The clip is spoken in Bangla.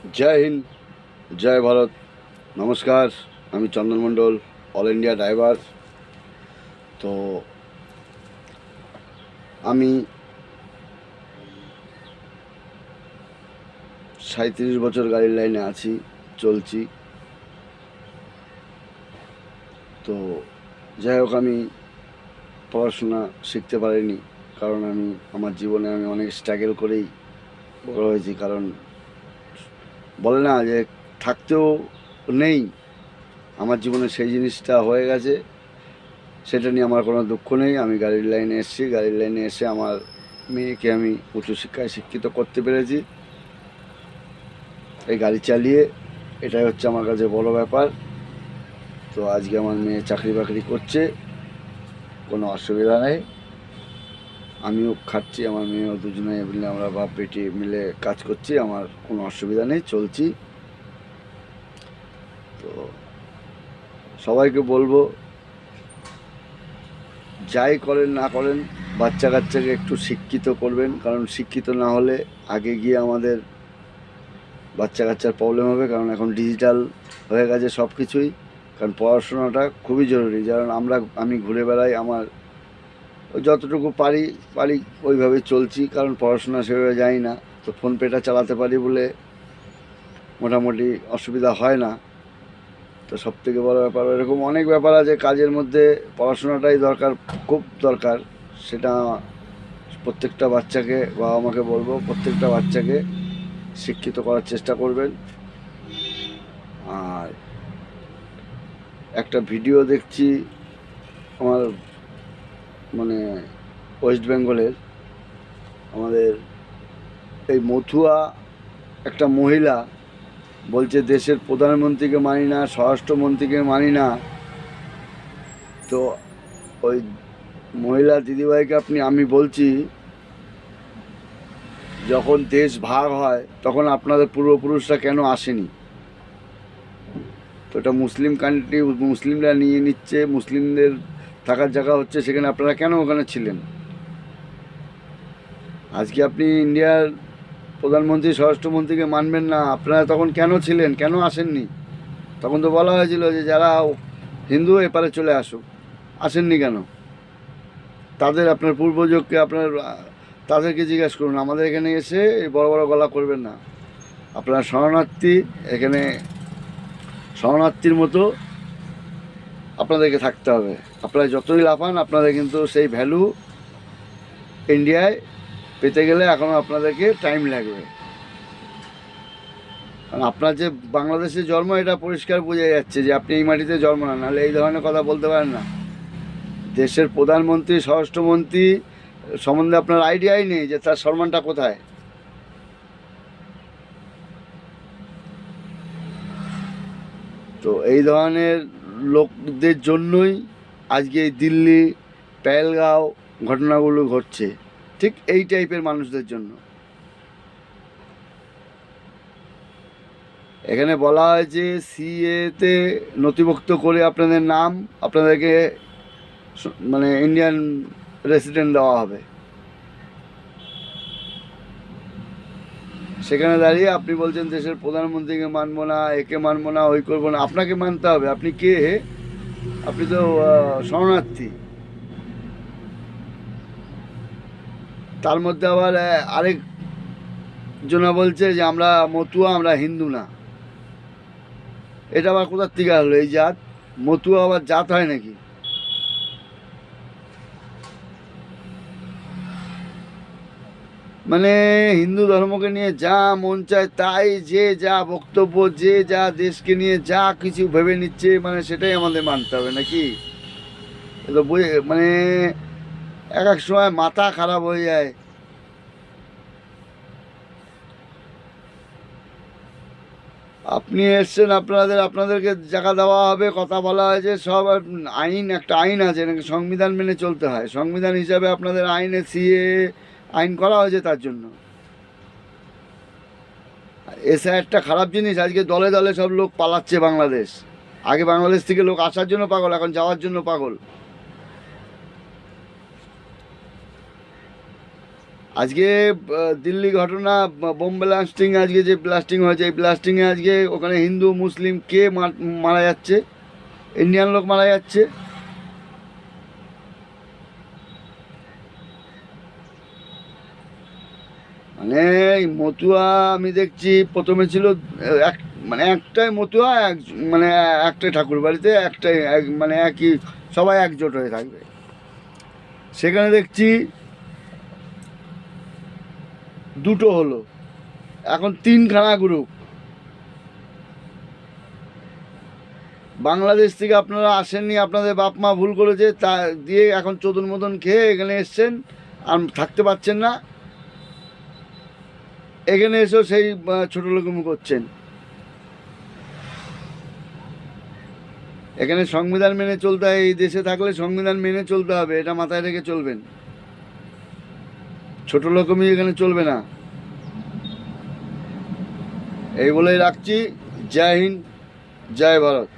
জয় হিন্দ, জয় ভারত। নমস্কার, আমি চন্দন মণ্ডল, অল ইন্ডিয়া ড্রাইভার। তো আমি 37 বছর গাড়ির লাইনে আছি, চলছি। তো যাই হোক, আমি পড়াশোনা শিখতে পারিনি, কারণ আমার জীবনে আমি অনেক স্ট্রাগল করেই বড় হয়েছি। কারণ বলে না যে থাকতেও নেই, আমার জীবনে সেই জিনিসটা হয়ে গেছে। সেটা নিয়ে আমার কোনো দুঃখ নেই। আমি গাড়ির লাইনে এসেছি, গাড়ির লাইনে এসে আমার মেয়েকে আমি উচ্চশিক্ষায় শিক্ষিত করতে পেরেছি এই গাড়ি চালিয়ে। এটাই হচ্ছে আমার কাছে বড় ব্যাপার। তো আজকে আমার মেয়ে চাকরি বাকরি করছে, কোনো অসুবিধা নেই। আমিও খাচ্ছি, আমার মেয়েও, দুজনে মিলে আমরা বাপ বেটি মিলে কাজ করছি। আমার কোনো অসুবিধা নেই, চলছি। তো সবাইকে বলবো, যাই করেন না করেন, বাচ্চা কাচ্চাকে একটু শিক্ষিত করবেন। কারণ শিক্ষিত না হলে আগে গিয়ে আমাদের বাচ্চা কাচ্চার প্রবলেম হবে। কারণ এখন ডিজিটাল হয়ে গেছে সব কিছুই। কারণ পড়াশোনাটা খুবই জরুরি। কারণ আমি ঘুরে বেড়াই, আমার যতটুকু পারি পারি ওইভাবে চলছি। কারণ পড়াশোনা সেভাবে যাই না, তো ফোনপেটা চালাতে পারি বলে মোটামুটি অসুবিধা হয় না। তো সব থেকে বড়ো ব্যাপার, এরকম অনেক ব্যাপার আছে কাজের মধ্যে, পড়াশোনাটাই দরকার, খুব দরকার। সেটা প্রত্যেকটা বাচ্চাকে, বাবা মাকে বলবো প্রত্যেকটা বাচ্চাকে শিক্ষিত করার চেষ্টা করবেন। আর একটা ভিডিও দেখছি আমার, মানে ওয়েস্ট বেঙ্গলের, আমাদের এই মথুয়া একটা মহিলা বলছে দেশের প্রধানমন্ত্রীকে মানি না, স্বরাষ্ট্রমন্ত্রীকে মানি না। তো ওই মহিলা দিদিভাইকে আমি বলছি, যখন দেশ ভাগ হয় তখন আপনাদের পূর্বপুরুষরা কেন আসেনি? তো এটা মুসলিম কান্ট্রি, মুসলিমরা নিয়ে নিচ্ছে, মুসলিমদের থাকার জায়গা হচ্ছে, সেখানে আপনারা কেন ওখানে ছিলেন? আজকে আপনি ইন্ডিয়ার প্রধানমন্ত্রী স্বরাষ্ট্রমন্ত্রীকে মানবেন না, আপনারা তখন কেন ছিলেন, কেন আসেননি? তখন তো বলা হয়েছিল যে যারা হিন্দু এপারে চলে আসুক, আসেননি কেন? তাদের, আপনার পূর্বজকে তাদেরকে জিজ্ঞেস করুন। আমাদের এখানে এসে এই বড় বড় গলা করবেন না। আপনারা শরণার্থী, এখানে শরণার্থীর মতো আপনাদেরকে থাকতে হবে। আপনারা যতই লাফান, আপনাদের কিন্তু সেই ভ্যালু ইন্ডিয়ায় পেতে গেলে এখনও আপনাদেরকে টাইম লাগবে। কারণ আপনার যে বাংলাদেশে জন্ম, এটা পরিষ্কার বোঝা যাচ্ছে যে আপনি এই মাটিতে জন্ম না, নাহলে এই ধরনের কথা বলতে পারেন না। দেশের প্রধানমন্ত্রী, স্বরাষ্ট্রমন্ত্রী সম্বন্ধে আপনার আইডিয়াই নেই যে তার সম্মানটা কোথায়। তো এই ধরনের লোকদের জন্যই আজকে এই দিল্লি, পেহেলগাঁও ঘটনাগুলো ঘটছে, ঠিক এই টাইপের মানুষদের জন্য। এখানে বলা হয়েছে সিএতে নথিভুক্ত করে আপনাদের নাম, আপনাদেরকে মানে ইন্ডিয়ান রেসিডেন্ট দেওয়া হবে। সেখানে দাঁড়িয়ে আপনি বলছেন দেশের প্রধানমন্ত্রীকে মানবো না, একে মানবো না, ওই করবো না। আপনাকে মানতে হবে। আপনি কে? আপনি তো শরণার্থী। তার মধ্যে আবার আরেক জনা বলছে যে আমরা মতুয়া, আমরা হিন্দু না। এটা আবার কোথার থেকে হলো এই জাত? মতুয়া আবার জাত হয় নাকি? মানে হিন্দু ধর্মকে নিয়ে যা মন চায় তাই, যে যা বক্তব্য, যে যা দেশকে নিয়ে যা কিছু ভেবে নিচ্ছে, মানে সেটাই আমাদের মানতে হবে নাকি? এ তো মানে এক এক সময় মাথা খারাপ হয়ে যায়। আপনি এসছেন, আপনাদেরকে জায়গা দেওয়া হবে, কথা বলা হয়েছে সব। আইন, একটা আইন আছে নাকি, সংবিধান মেনে চলতে হয়। সংবিধান হিসাবে আপনাদের আইনে সিএ আইন করা হয়েছে তার জন্য। এসে একটা খারাপ জিনিস, আজকে দলে দলে সব লোক পালাচ্ছে বাংলাদেশ। আগে বাংলাদেশ থেকে লোক আসার জন্য পাগল, এখন যাওয়ার জন্য পাগল। আজকে দিল্লি ঘটনা, বোম ব্লাস্টিং, আজকে যে ব্লাস্টিং হয়েছে, এই ব্লাস্টিংয়ে আজকে ওখানে হিন্দু মুসলিম কে মারা যাচ্ছে? ইন্ডিয়ান লোক মারা যাচ্ছে। মানে এই মতুয়া আমি দেখছি প্রথমে ছিল এক, মানে একটাই মতুয়া, মানে একটাই ঠাকুর বাড়িতে একটাই মানে একই, সবাই একজোট হয়ে থাকবে। সেখানে দেখছি দুটো হলো, এখন তিনখানা গ্রুপ। বাংলাদেশ থেকে আপনারা আসেননি, আপনাদের বাপ মা ভুল করেছে, তা দিয়ে এখন চোদন মতন খেয়ে এখানে এসছেন আর থাকতে পারছেন না। এখানে এসেও সেই ছোটো লোকমি করছেন। এখানে সংবিধান মেনে চলতে হয়, এই দেশে থাকলে সংবিধান মেনে চলতে হবে, এটা মাথায় রেখে চলবেন। ছোট লোকমি এখানে চলবে না। এই বলেই রাখছি। জয় হিন্দ, জয় ভারত।